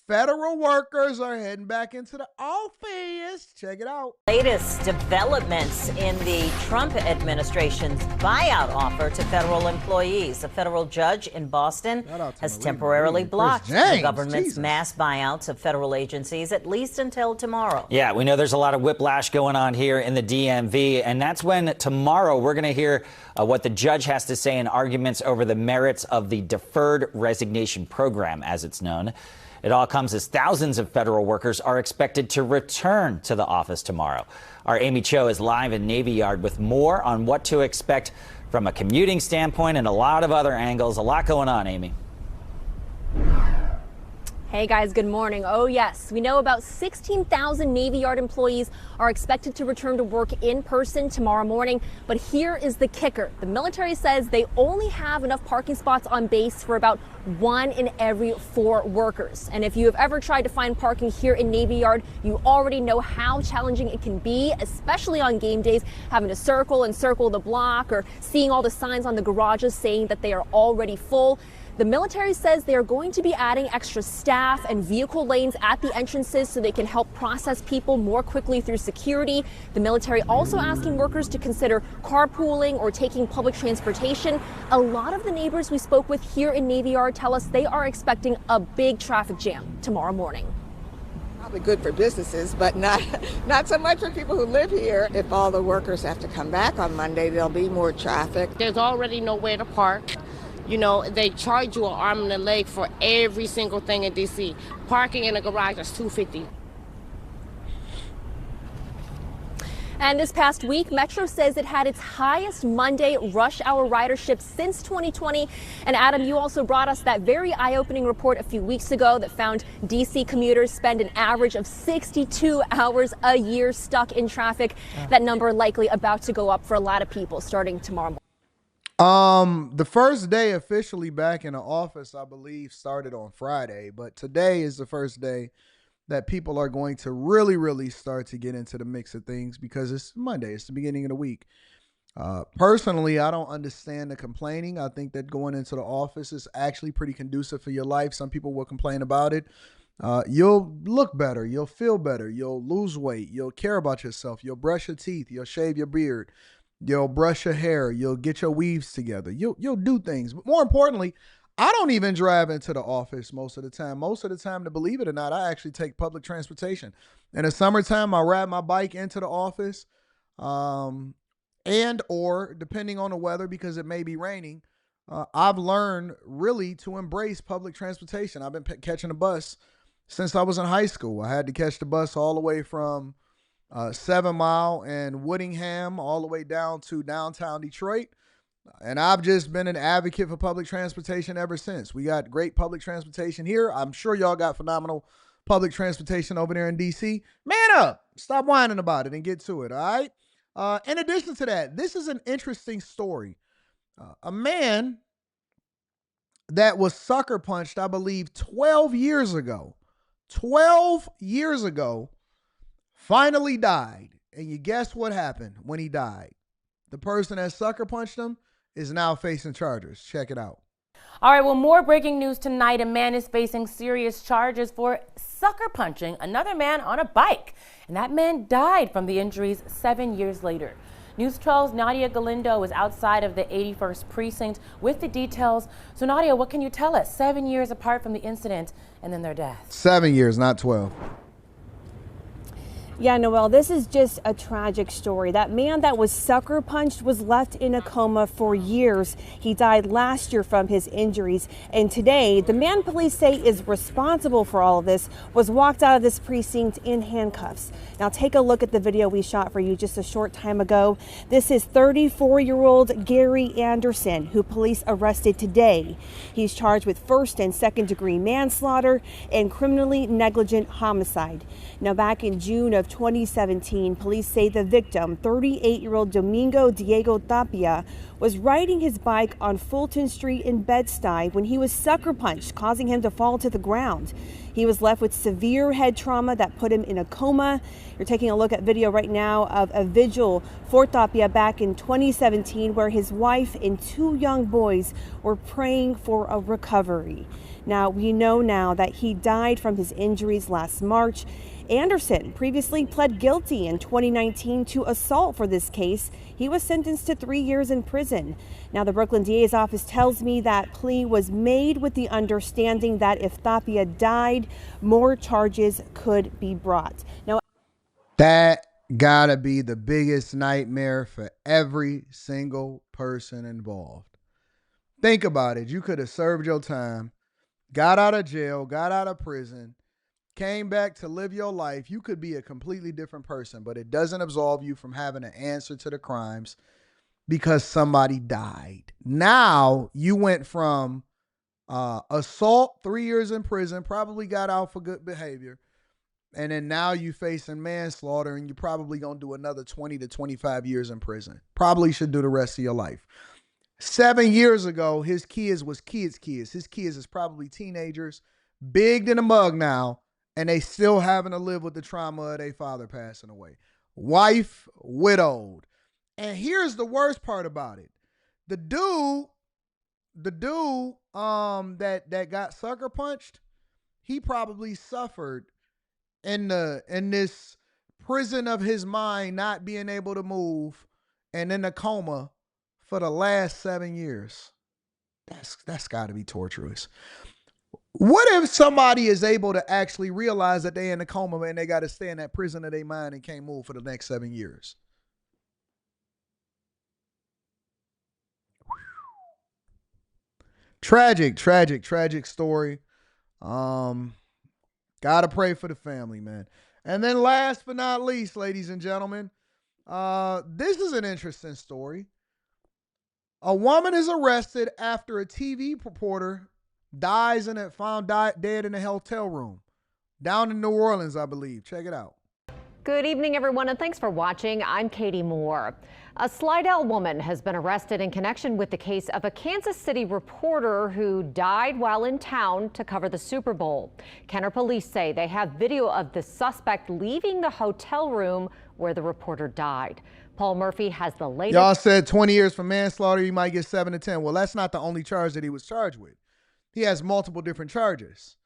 Federal workers are heading back into the office. Check it out. Latest developments in the Trump administration's buyout offer to federal employees. A federal judge in Boston has temporarily blocked the government's mass buyouts of federal agencies, at least until tomorrow. Yeah, we know there's a lot of whiplash going on here in the DMV, and that's when tomorrow we're going to hear what the judge has to say in arguments over the merits of the deferred resignation program, as it's known. It all comes as thousands of federal workers are expected to return to the office tomorrow. Our Amy Cho is live in Navy Yard with more on what to expect from a commuting standpoint and a lot of other angles. A lot going on, Amy. Hey guys, good morning. Oh yes, we know about 16,000 Navy Yard employees are expected to return to work in person tomorrow morning. But here is the kicker. The military says they only have enough parking spots on base for about 1 in every 4 workers. And if you have ever tried to find parking here in Navy Yard, you already know how challenging it can be, especially on game days, having to circle and circle the block or seeing all the signs on the garages saying that they are already full. The military says they are going to be adding extra staff and vehicle lanes at the entrances so they can help process people more quickly through security. The military also asking workers to consider carpooling or taking public transportation. A lot of the neighbors we spoke with here in Navy Yard tell us they are expecting a big traffic jam tomorrow morning. Probably good for businesses, but not so much for people who live here. If all the workers have to come back on Monday, there'll be more traffic. There's already nowhere to park. You know, they charge you an arm and a leg for every single thing in D.C. Parking in a garage is $250. And this past week, Metro says it had its highest Monday rush hour ridership since 2020. And Adam, you also brought us that very eye-opening report a few weeks ago that found D.C. commuters spend an average of 62 hours a year stuck in traffic. That number likely about to go up for a lot of people starting tomorrow morning. The first day officially back in the office, I believe, started on Friday, but today is the first day that people are going to really start to get into the mix of things because it's Monday. It's the beginning of the week. Personally, I don't understand the complaining. I think that going into the office is actually pretty conducive for your life. Some people will complain about it. You'll look better. You'll feel better. You'll lose weight. You'll care about yourself. You'll brush your teeth. You'll shave your beard. You'll brush your hair. You'll get your weaves together. You'll do things. But more importantly, I don't even drive into the office most of the time. Most of the time, to believe it or not, I actually take public transportation. In the summertime, I ride my bike into the office and or depending on the weather, because it may be raining, I've learned really to embrace public transportation. I've been catching a bus since I was in high school. I had to catch the bus all the way from 7 Mile and Woodingham all the way down to downtown Detroit. And I've just been an advocate for public transportation ever since. We got great public transportation here. I'm sure y'all got phenomenal public transportation over there in DC. Man up. Stop whining about it and get to it, all right? In addition to that, this is an interesting story. A man that was sucker punched, I believe, 12 years ago. 12 years ago. Finally died. And you guess what happened when he died? The person that sucker punched him is now facing charges. Check it out. All right, well, more breaking news tonight. A man is facing serious charges for sucker punching another man on a bike. And that man died from the injuries 7 years later. News 12's Nadia Galindo is outside of the 81st precinct with the details. So, Nadia, what can you tell us? 7 years apart from the incident and then their death. 7 years, not 12. Yeah, Noel, this is just a tragic story. That man that was sucker punched was left in a coma for years. He died last year from his injuries. And today, the man police say is responsible for all of this was walked out of this precinct in handcuffs. Now take a look at the video we shot for you just a short time ago. This is 34-year-old Gary Anderson, who police arrested today. He's charged with first and second degree manslaughter and criminally negligent homicide. Now back in June of 2017, police say the victim, 38-year-old Domingo Diego Tapia, was riding his bike on Fulton Street in Bed-Stuy when he was sucker punched, causing him to fall to the ground. He was left with severe head trauma that put him in a coma. You're taking a look at video right now of a vigil for Tapia back in 2017 where his wife and 2 young boys were praying for a recovery. Now, we know now that he died from his injuries last March. Anderson previously pled guilty in 2019 to assault for this case. He was sentenced to 3 years in prison. Now, the Brooklyn DA's office tells me that plea was made with the understanding that if Tapia died, more charges could be brought. Now, that gotta be the biggest nightmare for every single person involved. Think about it. You could have served your time, got out of jail, got out of prison, came back to live your life. You could be a completely different person, but it doesn't absolve you from having to answer to the crimes because somebody died. Now you went from assault, 3 years in prison, probably got out for good behavior, and then now you facing manslaughter, and you're probably going to do another 20 to 25 years in prison. Probably should do the rest of your life. 7 years ago, his kids was kids. His kids is probably teenagers, big in a mug now, and they still having to live with the trauma of their father passing away. Wife, widowed. And here's the worst part about it. The dude that got sucker punched, he probably suffered in this prison of his mind, not being able to move and in a coma for the last 7 years. That's got to be torturous. What if somebody is able to actually realize that they're in a coma and they got to stay in that prison of their mind and can't move for the next 7 years? Tragic story. Gotta pray for the family, man. And then last but not least, ladies and gentlemen, this is an interesting story. A woman is arrested after a TV reporter dies and found dead in a hotel room down in New Orleans, I believe. Check it out. Good evening, everyone, and thanks for watching. I'm Katie Moore. A Slidell woman has been arrested in connection with the case of a Kansas City reporter who died while in town to cover the Super Bowl. Kenner police say they have video of the suspect leaving the hotel room where the reporter died. Paul Murphy has the latest. Y'all said 20 years for manslaughter, you might get 7 to 10. Well, that's not the only charge that he was charged with. He has multiple different charges.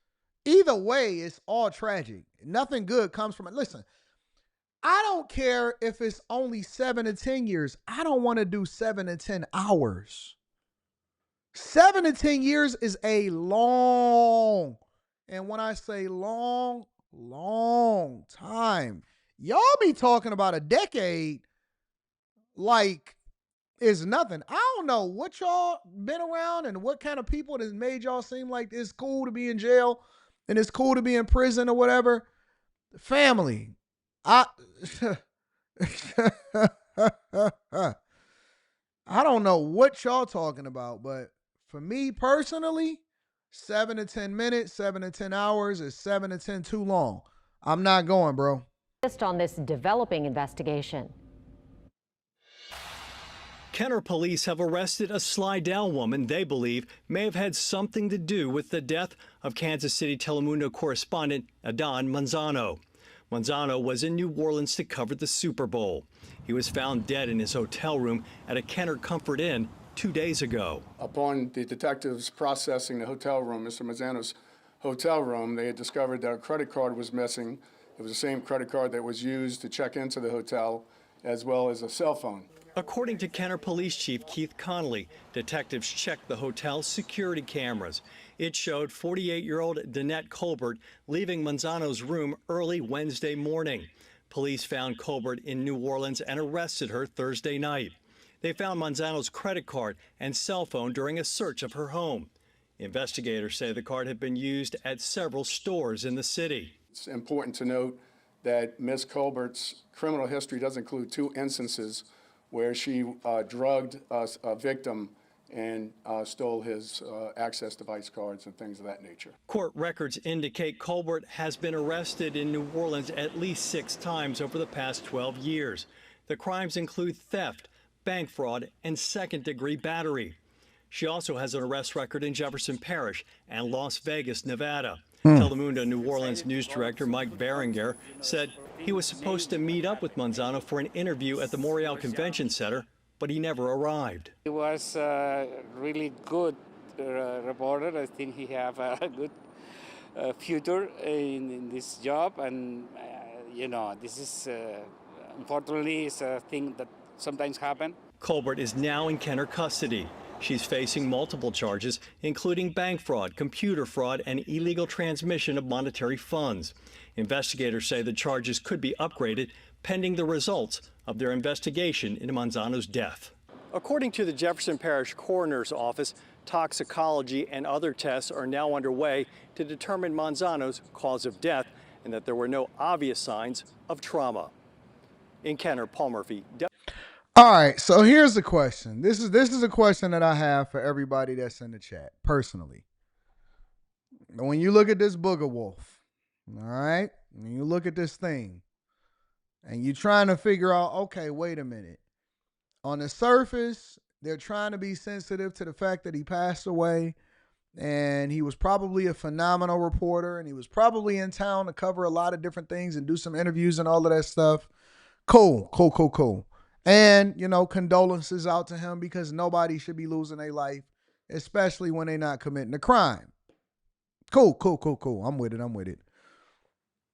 Either way, it's all tragic. Nothing good comes from it. Listen, I don't care if it's only 7 to 10 years. I don't want to do 7 to 10 hours. 7 to 10 years is a long, and when I say long time, y'all be talking about a decade like it's nothing. I don't know what y'all been around and what kind of people that made y'all seem like it's cool to be in jail and it's cool to be in prison or whatever. Family. I don't know what y'all talking about, but for me personally, 7 to 10 minutes, 7 to 10 hours is 7 to 10 too long. I'm not going, bro. Just on this developing investigation. Kenner police have arrested a Slidell woman they believe may have had something to do with the death of Kansas City Telemundo correspondent Anton Manzano. Manzano was in New Orleans to cover the Super Bowl. He was found dead in his hotel room at a Kenner Comfort Inn 2 days ago. Upon the detectives processing the hotel room, Mr. Manzano's hotel room, they had discovered that a credit card was missing. It was the same credit card that was used to check into the hotel, as well as a cell phone. According to Kenner Police Chief Keith Connolly, detectives checked the hotel's security cameras. It showed 48-year-old Danette Colbert leaving Manzano's room early Wednesday morning. Police found Colbert in New Orleans and arrested her Thursday night. They found Manzano's credit card and cell phone during a search of her home. Investigators say the card had been used at several stores in the city. It's important to note that Ms. Colbert's criminal history does include 2 instances where she drugged a victim and stole his access device cards and things of that nature. Court records indicate Colbert has been arrested in New Orleans at least 6 times over the past 12 years. The crimes include theft, bank fraud, and second-degree battery. She also has an arrest record in Jefferson Parish and Las Vegas, Nevada. Telemundo New Orleans news director Mike Berenguer said he was supposed to meet up with Manzano for an interview at the Morial Convention Center, but he never arrived. It was really good reporter. I think he have a good future in this job, and this is unfortunately is a thing that sometimes happen. Colbert is now in Kenner custody. She's facing multiple charges, including bank fraud, computer fraud, and illegal transmission of monetary funds. Investigators say the charges could be upgraded pending the results of their investigation into Manzano's death. According to the Jefferson Parish Coroner's Office, toxicology and other tests are now underway to determine Manzano's cause of death and that there were no obvious signs of trauma. In Kenner, Paul Murphy. All right, so here's the question. This is a question that I have for everybody that's in the chat, personally. When you look at this booger wolf, all right, when you look at this thing, and you're trying to figure out, okay, wait a minute. On the surface, they're trying to be sensitive to the fact that he passed away, and he was probably a phenomenal reporter, and he was probably in town to cover a lot of different things and do some interviews and all of that stuff. Cool. And, condolences out to him because nobody should be losing their life, especially when they're not committing a crime. Cool. I'm with it.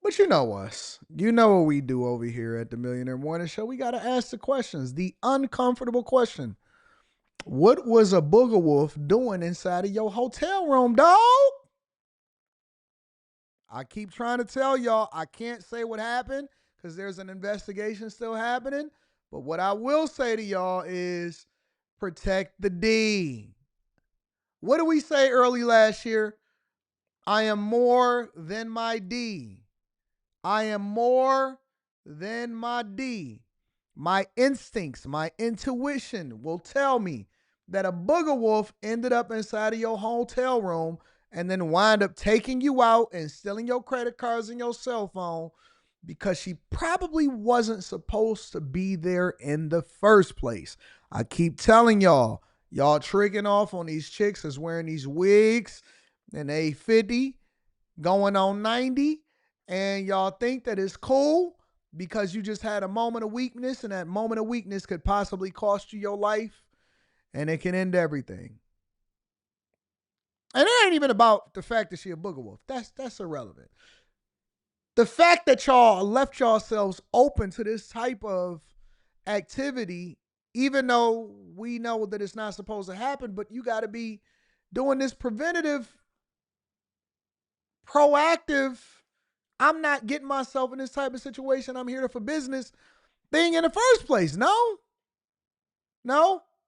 But you know us. You know what we do over here at the Millionaire Morning Show. We got to ask the questions. The uncomfortable question. What was a booger wolf doing inside of your hotel room, dog? I keep trying to tell y'all I can't say what happened because there's an investigation still happening. But what I will say to y'all is protect the D. What did we say early last year? I am more than my D. I am more than my D. My instincts, my intuition will tell me that a booger wolf ended up inside of your hotel room and then wind up taking you out and stealing your credit cards and your cell phone because she probably wasn't supposed to be there in the first place. I keep telling y'all tricking off on these chicks that's wearing these wigs and they 50 going on 90 and y'all think that it's cool because you just had a moment of weakness and that moment of weakness could possibly cost you your life and it can end everything. And it ain't even about the fact that she a booger wolf. That's irrelevant. The fact that y'all left yourselves open to this type of activity, even though we know that it's not supposed to happen, but you got to be doing this preventative, proactive, I'm not getting myself in this type of situation, I'm here for business thing in the first place. No.